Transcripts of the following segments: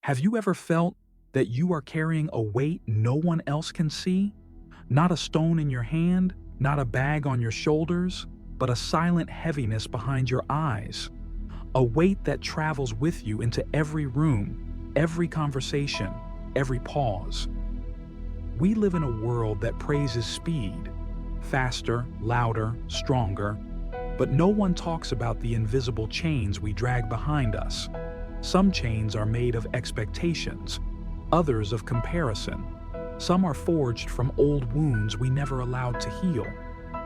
Have you ever felt that you are carrying a weight no one else can see? Not a stone in your hand, not a bag on your shoulders, but a silent heaviness behind your eyes. A weight that travels with you into every room, every conversation, every pause. We live in a world that praises speed, faster, louder, stronger, but no one talks about the invisible chains we drag behind us. Some chains are made of expectations, others of comparison. Some are forged from old wounds we never allowed to heal,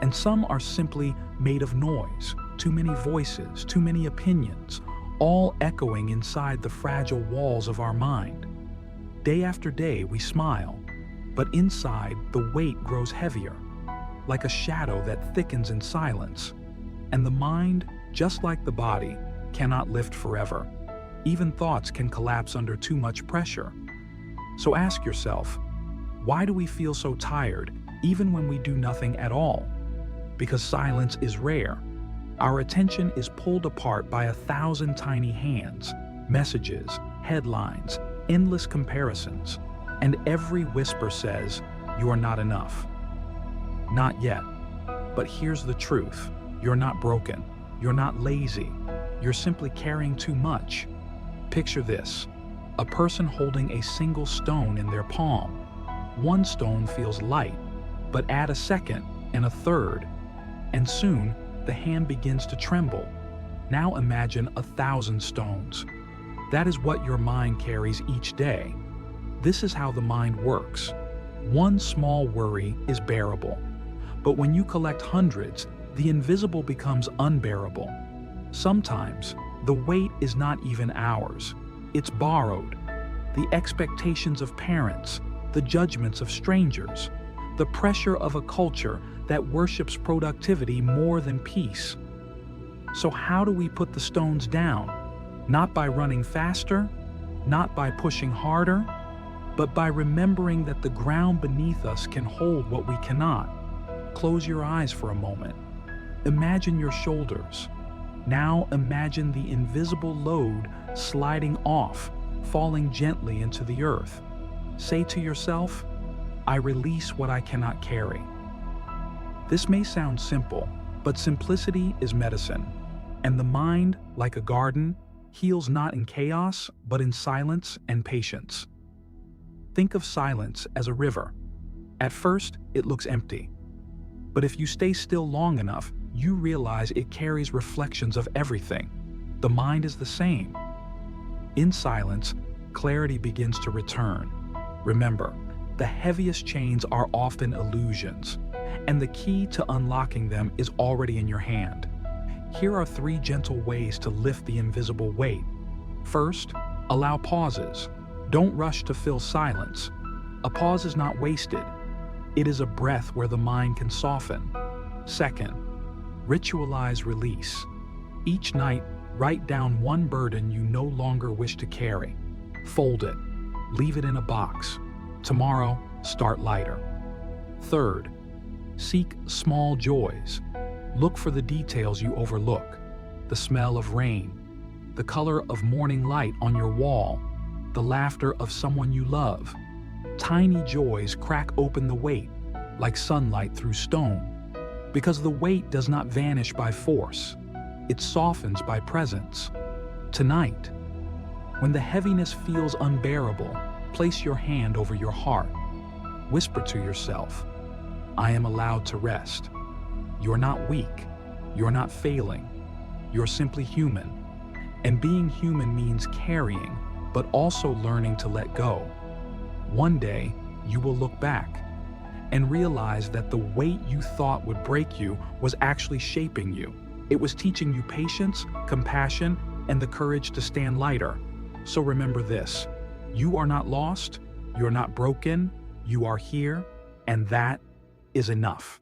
and some are simply made of noise, too many voices, too many opinions, all echoing inside the fragile walls of our mind. Day after day we smile, but inside the weight grows heavier, like a shadow that thickens in silence. And the mind, just like the body, cannot lift forever. Even thoughts can collapse under too much pressure. So ask yourself, why do we feel so tired even when we do nothing at all? Because silence is rare. Our attention is pulled apart by 1,000 tiny hands, messages, headlines, endless comparisons, and every whisper says, "You are not enough." Not yet. But here's the truth. You're not broken. You're not lazy. You're simply carrying too much. Picture this: a person holding a single stone in their palm. One stone feels light, but add a second and a third, and soon the hand begins to tremble. Now imagine 1,000 stones. That is what your mind carries each day. This is how the mind works. One small worry is bearable, but when you collect hundreds, the invisible becomes unbearable. Sometimes, the weight is not even ours. It's borrowed. The expectations of parents, the judgments of strangers, the pressure of a culture that worships productivity more than peace. So how do we put the stones down? Not by running faster, not by pushing harder, but by remembering that the ground beneath us can hold what we cannot. Close your eyes for a moment. Imagine your shoulders. Now imagine the invisible load sliding off, falling gently into the earth. Say to yourself, "I release what I cannot carry." This may sound simple, but simplicity is medicine. And the mind, like a garden, heals not in chaos, but in silence and patience. Think of silence as a river. At first, it looks empty. But if you stay still long enough, you realize it carries reflections of everything. The mind is the same. In silence, clarity begins to return. Remember, the heaviest chains are often illusions, and the key to unlocking them is already in your hand. Here are 3 gentle ways to lift the invisible weight. First, allow pauses. Don't rush to fill silence. A pause is not wasted. It is a breath where the mind can soften. Second, ritualize release. Each night, write down one burden you no longer wish to carry. Fold it. Leave it in a box. Tomorrow, start lighter. Third, seek small joys. Look for the details you overlook. The smell of rain, the color of morning light on your wall, the laughter of someone you love. Tiny joys crack open the weight, like sunlight through stone. Because the weight does not vanish by force. It softens by presence. Tonight, when the heaviness feels unbearable, place your hand over your heart. Whisper to yourself, "I am allowed to rest." You're not weak. You're not failing. You're simply human. And being human means carrying, but also learning to let go. One day, you will look back and realize that the weight you thought would break you was actually shaping you. It was teaching you patience, compassion, and the courage to stand lighter. So remember this: you are not lost, you're not broken, you are here, and that is enough.